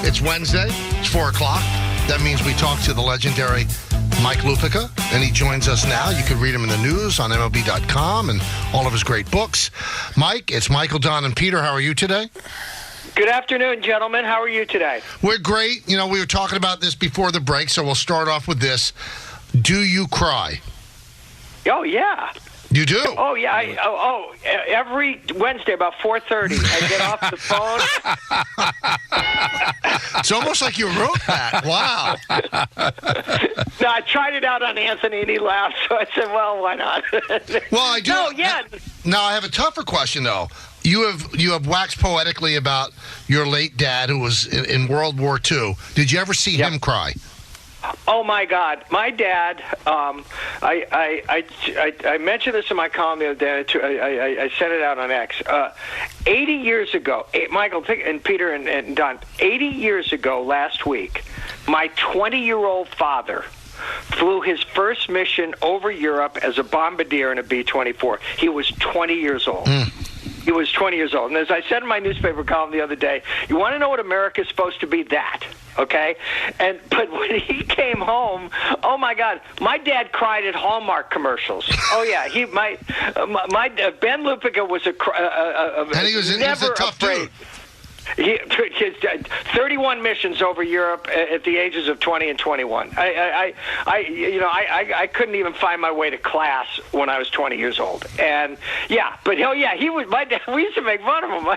It's Wednesday. It's 4 o'clock. That means we talk to the legendary Mike Lupica, and he joins us now. You can read him in the news on MLB.com and all of his great books. Mike, it's Michael, Don, and Peter. How are you today? Good afternoon, gentlemen. How are you today? We're great. You know, we were talking about this before the break, so we'll start off with this. Do you cry? Oh, yeah. You do? Oh, yeah. Every Wednesday about 4:30, I get off the phone. It's almost like you wrote that. Wow. No, I tried it out on Anthony, and he laughed, so I said, well, why not? Well, I do. No, yeah. Now, I have a tougher question, though. You have waxed poetically about your late dad who was in World War II. Did you ever see him cry? Oh, my God. My dad, I mentioned this in my column the other day. I sent it out on X. 80 years ago, Michael and Peter and Don, 80 years ago last week, my 20-year-old father flew his first mission over Europe as a bombardier in a B-24. He was 20 years old. He was 20 years old. And as I said in my newspaper column the other day, you want to know what America's supposed to be? That, okay? But when he came home, oh, my God, my dad cried at Hallmark commercials. Oh, yeah. My Ben Lupica was and he was a tough dude. He 31 missions over Europe at the ages of 20 and 21. I couldn't even find my way to class when I was 20 years old. And he was my dad. We used to make fun of him.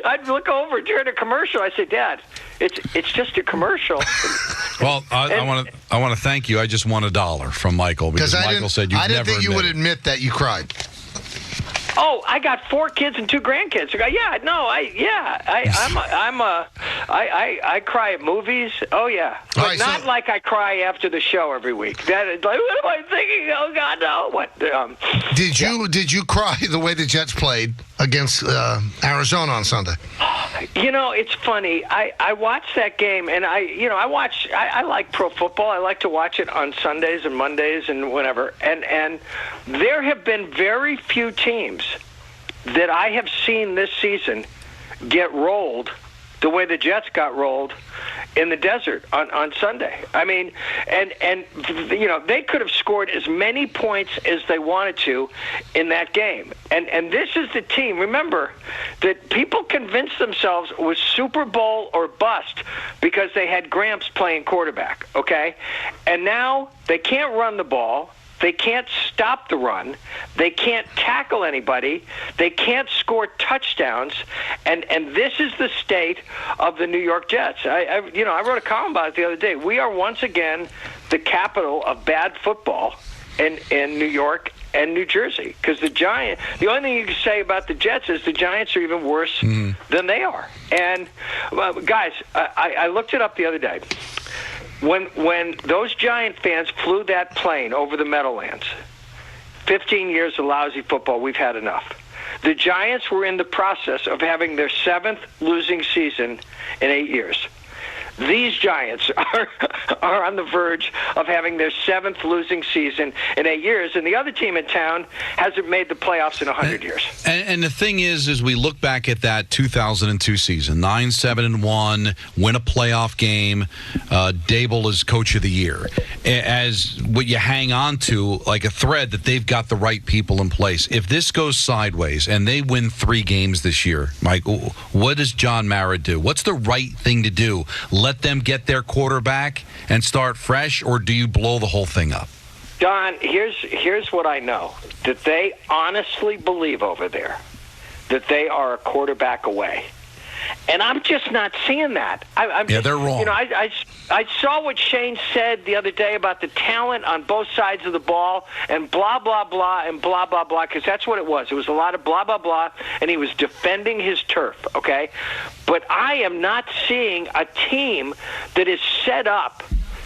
I'd look over during a commercial. I said, Dad, it's just a commercial. Well, I want to thank you. I just won $1 from Michael because Michael said I didn't think you would admit that you cried. Oh, I got 4 kids and 2 grandkids. I cry at movies. Oh yeah, but right, not like I cry after the show every week. That is like, what am I thinking? Oh God, no. What? Did you cry the way the Jets played against Arizona on Sunday? You know, it's funny. I watched that game, and I like pro football. I like to watch it on Sundays and Mondays and whenever. And there have been very few teams that I have seen this season get rolled the way the Jets got rolled in the desert on Sunday. I mean, and they could have scored as many points as they wanted to in that game. And this is the team. Remember that people convinced themselves it was Super Bowl or bust because they had Gramps playing quarterback, okay? And now they can't run the ball. They can't stop the run. They can't tackle anybody. They can't score touchdowns. And this is the state of the New York Jets. I wrote a column about it the other day. We are once again the capital of bad football in New York and New Jersey. Because the only thing you can say about the Jets is the Giants are even worse than they are. And, guys, I looked it up the other day. When those Giant fans flew that plane over the Meadowlands, 15 years of lousy football, we've had enough. The Giants were in the process of having their 7th losing season in 8 years. These Giants are on the verge of having their 7th losing season in 8 years, and the other team in town hasn't made the playoffs in 100 years. And the thing is we look back at that 2002 season, 9-7-1, win a playoff game. Dable is coach of the year. As what you hang on to, like a thread, that they've got the right people in place. If this goes sideways and they win 3 games this year, Mike, what does John Mara do? What's the right thing to do? Let them get their quarterback and start fresh, or do you blow the whole thing up? Don, here's what I know, that they honestly believe over there that they are a quarterback away. And I'm just not seeing that. They're wrong. I saw what Shane said the other day about the talent on both sides of the ball and blah, blah, blah, and blah, blah, blah, because that's what it was. It was a lot of blah, blah, blah, and he was defending his turf, okay? But I am not seeing a team that is set up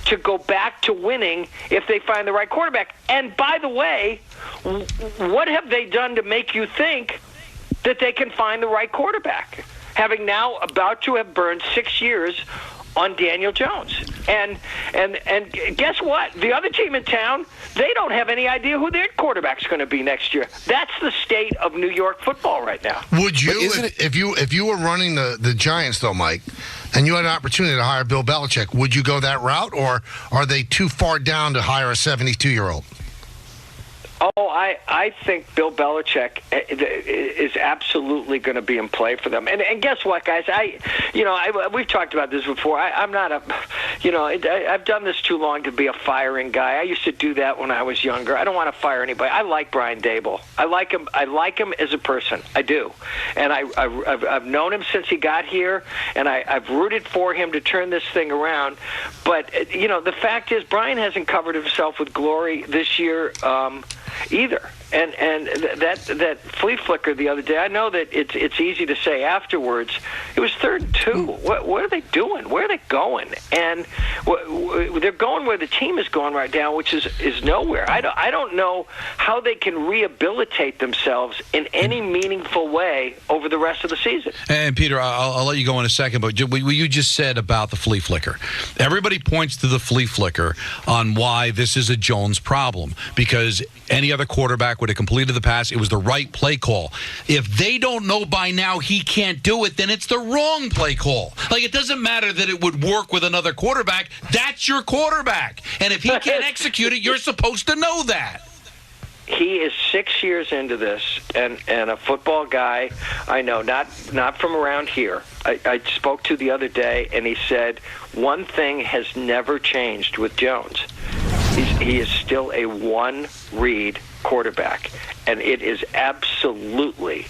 to go back to winning if they find the right quarterback. And by the way, what have they done to make you think that they can find the right quarterback? Having now about to have burned 6 years on Daniel Jones. And guess what? The other team in town, they don't have any idea who their quarterback's going to be next year. That's the state of New York football right now. Would you, if you were running the Giants, though, Mike, and you had an opportunity to hire Bill Belichick, would you go that route, or are they too far down to hire a 72-year-old? Oh, I think Bill Belichick is absolutely going to be in play for them. And guess what, guys? We've talked about this before. I'm not I've done this too long to be a firing guy. I used to do that when I was younger. I don't want to fire anybody. I like Brian Daboll. I like him as a person. I do. And I've known him since he got here, and I've rooted for him to turn this thing around. But, the fact is Brian hasn't covered himself with glory this year either. And that flea flicker the other day, I know that it's easy to say afterwards, it was 3rd and 2. What are they doing? Where are they going? And they're going where the team is going right now, which is nowhere. I don't know how they can rehabilitate themselves in any meaningful way over the rest of the season. And Peter, I'll let you go in a second, but what you just said about the flea flicker. Everybody points to the flea flicker on why this is a Jones problem, because any other quarterback would have completed the pass. It was the right play call. If they don't know by now he can't do it, then it's the wrong play call. Like, it doesn't matter that it would work with another quarterback. That's your quarterback. And if he can't execute it, you're supposed to know that. He is 6 years into this, and a football guy I know, not from around here, I spoke to the other day, and he said one thing has never changed with Jones. He is still a one-read quarterback, and it is absolutely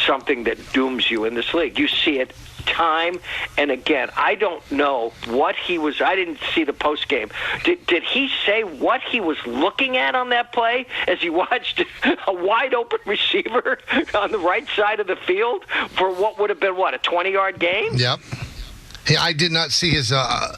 something that dooms you in this league. You see it time and again. I don't know what he was. I didn't see the post game. Did he say what he was looking at on that play as he watched a wide open receiver on the right side of the field for what would have been a 20-yard game? Yep. I did not see his no,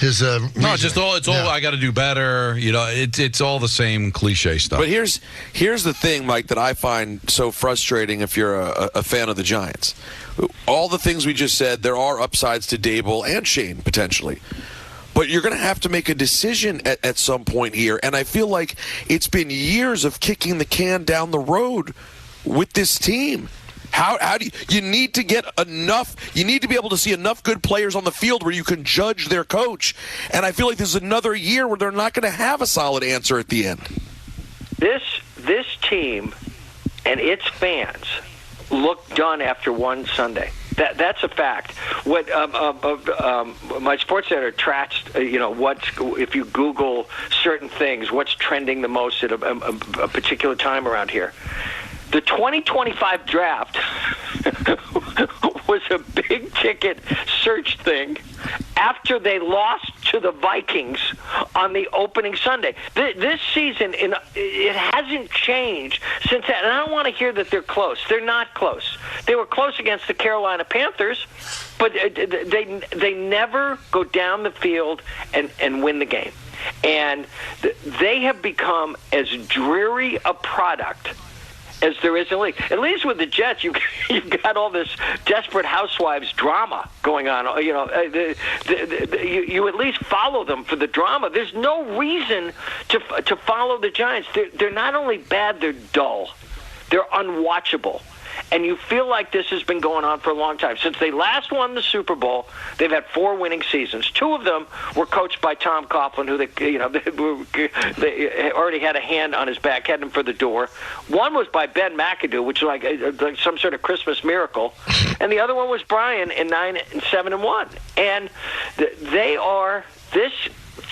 it's all I got to do better. It's all the same cliche stuff. But here's the thing, Mike, that I find so frustrating if you're a fan of the Giants. All the things we just said, there are upsides to Daboll and Shane potentially. But you're going to have to make a decision at some point here, and I feel like it's been years of kicking the can down the road with this team. How do you need to get enough? You need to be able to see enough good players on the field where you can judge their coach. And I feel like this is another year where they're not going to have a solid answer at the end. This team and its fans look done after one Sunday. That's a fact. What my sports center tracks, if you Google certain things, what's trending the most at a particular time around here. The 2025 draft was a big-ticket search thing after they lost to the Vikings on the opening Sunday. This season, it hasn't changed since that. And I don't want to hear that they're close. They're not close. They were close against the Carolina Panthers, but they never go down the field and win the game. And they have become as dreary a product as there is in the league. At least with the Jets, you've got all this Desperate Housewives drama going on. You at least follow them for the drama. There's no reason to follow the Giants. They're not only bad, they're dull. They're unwatchable. And you feel like this has been going on for a long time. Since they last won the Super Bowl, they've had 4 winning seasons. 2 of them were coached by Tom Coughlin, who they already had a hand on his back, heading for the door. One was by Ben McAdoo, which is like some sort of Christmas miracle. And the other one was Brian in 9-7-1. And they are this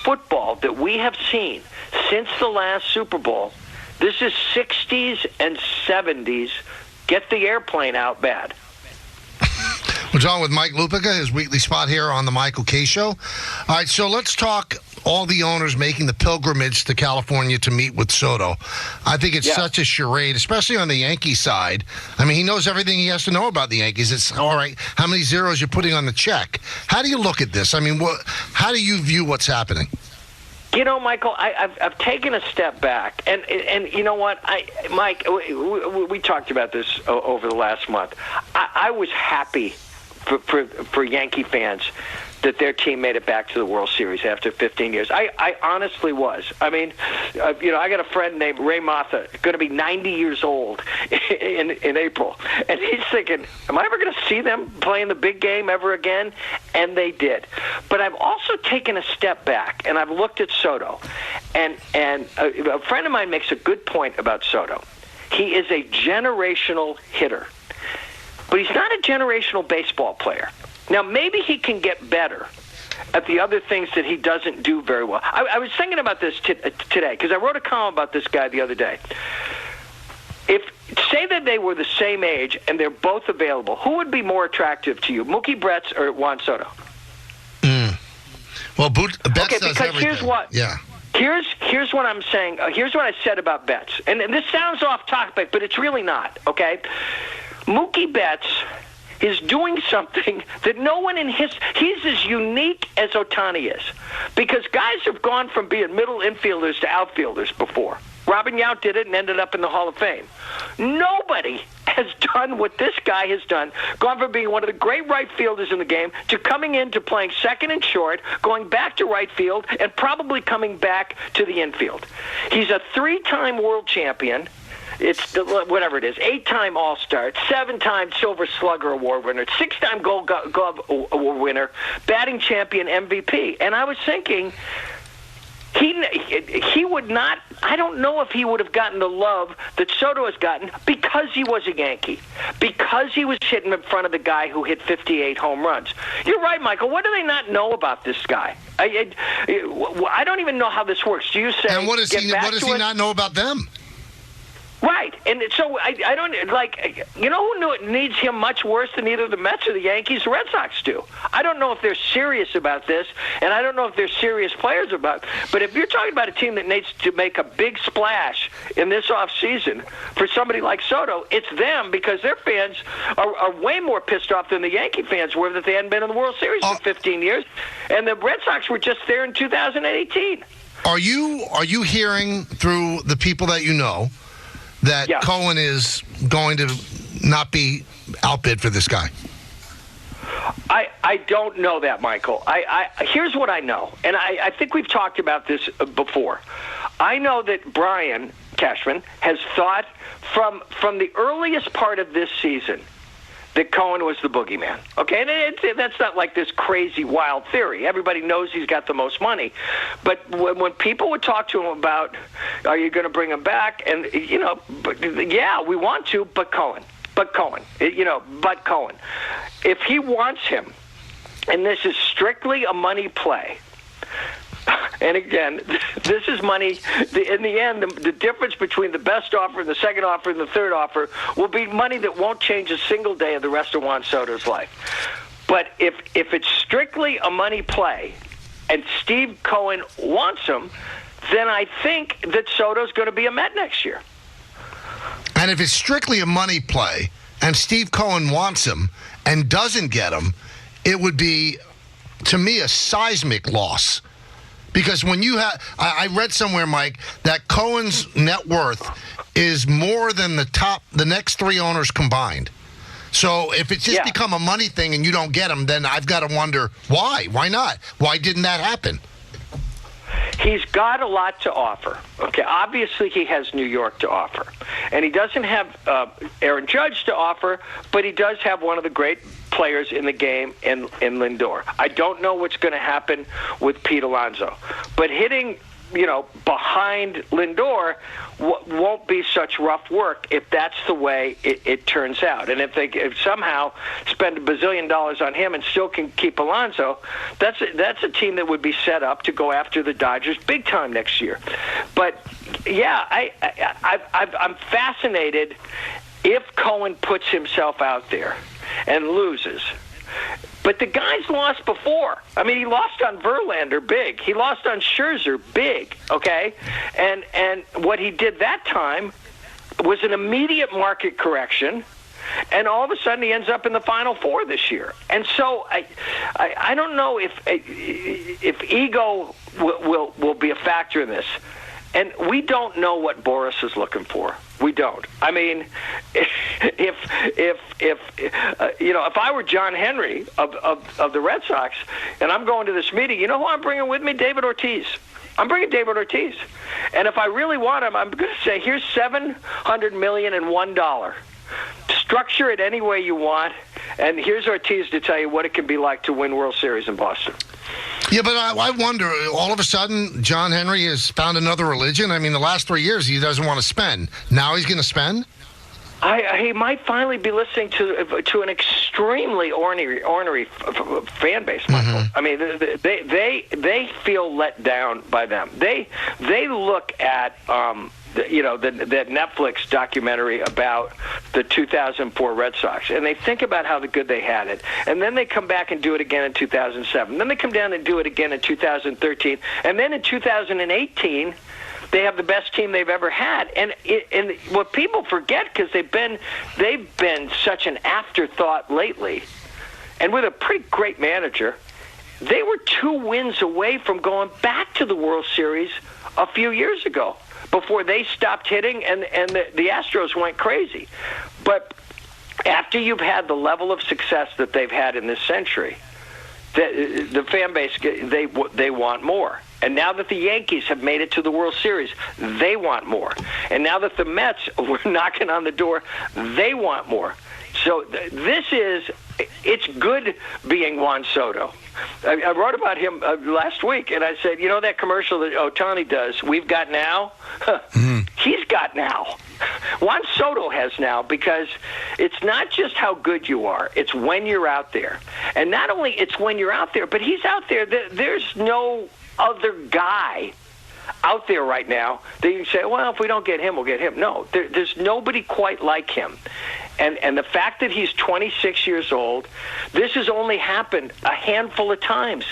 football that we have seen since the last Super Bowl. This is 60s and 70s. Get the airplane out bad. We're talking with Mike Lupica, his weekly spot here on the Michael K. Show. All right, so let's talk all the owners making the pilgrimage to California to meet with Soto. I think it's such a charade, especially on the Yankee side. I mean, he knows everything he has to know about the Yankees. It's, all right, how many zeros you're putting on the check? How do you look at this? I mean, how do you view what's happening? Michael, I've taken a step back, and you know what, Mike, we talked about this over the last month. I was happy for Yankee fans that their team made it back to the World Series after 15 years. I honestly was. I mean, I got a friend named Ray Motha, going to be 90 years old in April, and he's thinking, am I ever going to see them playing the big game ever again? And they did. But I've also taken a step back, and I've looked at Soto, and a friend of mine makes a good point about Soto. He is a generational hitter, but he's not a generational baseball player. Now, maybe he can get better at the other things that he doesn't do very well. I was thinking about this today because I wrote a column about this guy the other day. Say that they were the same age and they're both available, who would be more attractive to you, Mookie Betts or Juan Soto? Well, Betts okay, does because everything. here's what. Yeah. Here's what I'm saying. Here's what I said about Betts, and this sounds off topic, but it's really not. Okay, Mookie Betts is doing something that no one he's as unique as Ohtani is, because guys have gone from being middle infielders to outfielders before. Robin Yount did it and ended up in the Hall of Fame. Nobody has done what this guy has done, gone from being one of the great right fielders in the game to coming into playing second and short, going back to right field, and probably coming back to the infield. He's a 3-time world champion. It's whatever it is, 8-time All-Star, 7-time Silver Slugger Award winner, 6-time Gold Glove Award winner, batting champion, MVP. And I was thinking, he would not. I don't know if he would have gotten the love that Soto has gotten because he was a Yankee, because he was hitting in front of the guy who hit 58 home runs. You're right, Michael. What do they not know about this guy? I don't even know how this works. Do you say? And what does he not know about them? Right, and so I don't like. You know who needs him much worse than either the Mets or the Yankees? The Red Sox do. I don't know if they're serious about this, and I don't know if they're serious players about. But if you're talking about a team that needs to make a big splash in this offseason for somebody like Soto, it's them, because their fans are way more pissed off than the Yankee fans were that they hadn't been in the World Series for 15 years, and the Red Sox were just there in 2018. Are you hearing through the people that you know that Cohen is going to not be outbid for this guy? I don't know that, Michael. Here's what I know, and I think we've talked about this before. I know that Brian Cashman has thought from the earliest part of this season that Cohen was the boogeyman. Okay, and that's not like this crazy, wild theory. Everybody knows he's got the most money. But when people would talk to him about, are you going to bring him back? And, yeah, we want to, but Cohen. But Cohen. If he wants him, and this is strictly a money play, and again, this is money. In the end, the difference between the best offer and the second offer and the third offer will be money that won't change a single day of the rest of Juan Soto's life. But if it's strictly a money play and Steve Cohen wants him, then I think that Soto's going to be a Met next year. And if it's strictly a money play and Steve Cohen wants him and doesn't get him, it would be, to me, a seismic loss. Because when you have, I read somewhere, Mike, that Cohen's net worth is more than the next 3 owners combined. So if it's just become a money thing and you don't get him, then I've got to wonder why. Why not? Why didn't that happen? He's got a lot to offer. Okay, obviously he has New York to offer, and he doesn't have Aaron Judge to offer, but he does have one of the great players in the game in Lindor. I don't know what's going to happen with Pete Alonso, but hitting behind Lindor won't be such rough work if that's the way it turns out. And if they somehow spend $1 bazillion on him and still can keep Alonso, that's a team that would be set up to go after the Dodgers big time next year. But yeah, I'm fascinated if Cohen puts himself out there and loses. But the guy's lost before. I mean, he lost on Verlander big. He lost on Scherzer big, okay? And what he did that time was an immediate market correction, and all of a sudden he ends up in the Final Four this year. And so I don't know if ego will be a factor in this. And we don't know what Boris is looking for. We don't. I mean, if I were John Henry of the Red Sox, and I'm going to this meeting, you know who I'm bringing with me? David Ortiz. I'm bringing David Ortiz. And if I really want him, I'm going to say, here's $700,001. Structure it any way you want, and here's Ortiz to tell you what it can be like to win World Series in Boston. Yeah, but I wonder, all of a sudden, John Henry has found another religion. I mean, the last 3 years, he doesn't want to spend. Now he's going to spend? He might finally be listening to an extremely ornery fan base, Michael. I mean, they feel let down by them. They look at the Netflix documentary about the 2004 Red Sox, and they think about how good they had it, and then they come back and do it again in 2007. Then they come down and do it again in 2013, and then in 2018. They have the best team they've ever had, and what people forget, because they've been such an afterthought lately, and with a pretty great manager, they were 2 wins away from going back to the World Series a few years ago before they stopped hitting and the Astros went crazy. But after you've had the level of success that they've had in this century, the fan base, they want more. And now that the Yankees have made it to the World Series, they want more. And now that the Mets were knocking on the door, they want more. So it's good being Juan Soto. I wrote about him last week, and I said, that commercial that Ohtani does, we've got now? He's got now. Juan Soto has now, because it's not just how good you are, it's when you're out there. And not only it's when you're out there, but he's out there. There's no other guy out there right now that you can say, well, if we don't get him, we'll get him. No, there's nobody quite like him. And the fact that he's 26 years old, this has only happened a handful of times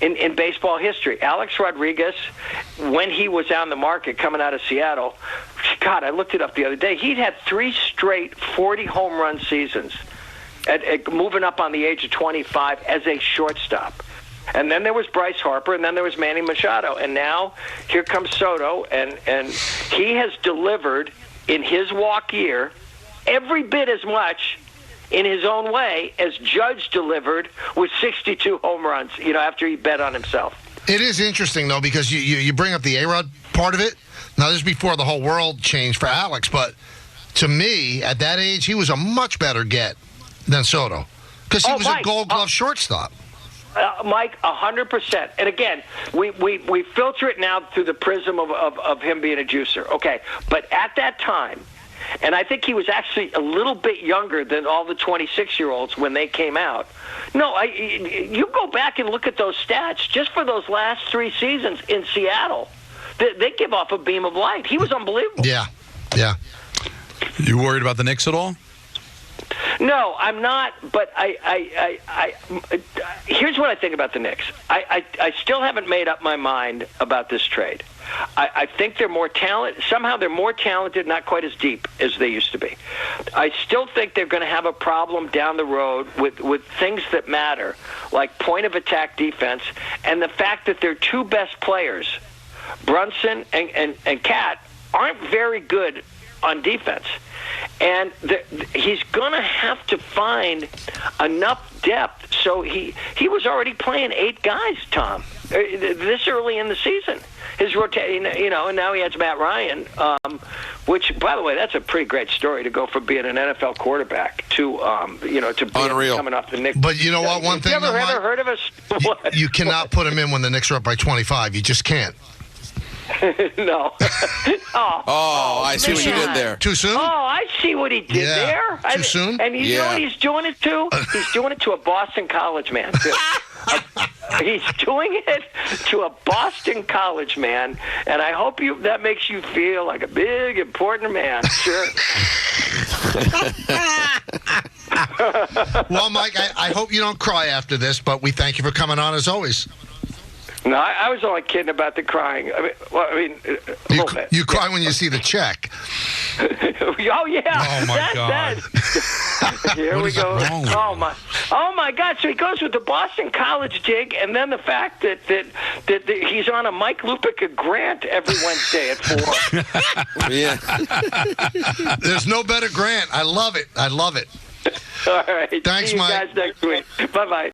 in baseball history. Alex Rodriguez, when he was on the market coming out of Seattle, God, I looked it up the other day, he'd had 3 straight 40 home run seasons, moving up on the age of 25 as a shortstop. And then there was Bryce Harper, and then there was Manny Machado. And now here comes Soto, and he has delivered in his walk year every bit as much in his own way as Judge delivered with 62 home runs, after he bet on himself. It is interesting, though, because you bring up the A-Rod part of it. Now, this is before the whole world changed for Alex, but to me, at that age, he was a much better get than Soto because he was a Gold Glove shortstop. Mike, 100%. And again, we filter it now through the prism of him being a juicer. Okay, but at that time, and I think he was actually a little bit younger than all the 26-year-olds when they came out. No, you go back and look at those stats just for those last 3 seasons in Seattle. They give off a beam of light. He was unbelievable. Yeah. You worried about the Knicks at all? No, I'm not, but here's what I think about the Knicks. I still haven't made up my mind about this trade. I think they're more talented. Somehow they're more talented, not quite as deep as they used to be. I still think they're going to have a problem down the road with things that matter, like point-of-attack defense, and the fact that their 2 best players, Brunson and Cat, aren't very good on defense. And he's going to have to find enough depth. So he was already playing 8 guys, Tom, this early in the season. His rotation, and now he has Matt Ryan, which, by the way, that's a pretty great story to go from being an NFL quarterback to being coming off the Knicks. But you know what? One thing, you ever heard of us? You cannot put him in when the Knicks are up by 25. You just can't. No. I see what you did there. Too soon? Oh, I see what he did there. Too soon? And you know what he's doing it to? He's doing it to a Boston College man, too. He's doing it to a Boston College man, and I hope that makes you feel like a big, important man. Sure. Well, Mike, I hope you don't cry after this, but we thank you for coming on as always. No, I was only kidding about the crying. I mean, a little bit. You cry when you see the check. Oh yeah. Oh my God. Here What we is go. wrong with Oh my God. So he goes with the Boston College dig, and then the fact that he's on a Mike Lupica grant every Wednesday at 4. Yeah. There's no better grant. I love it. All right. Thanks, See you Mike. guys next week. Bye bye.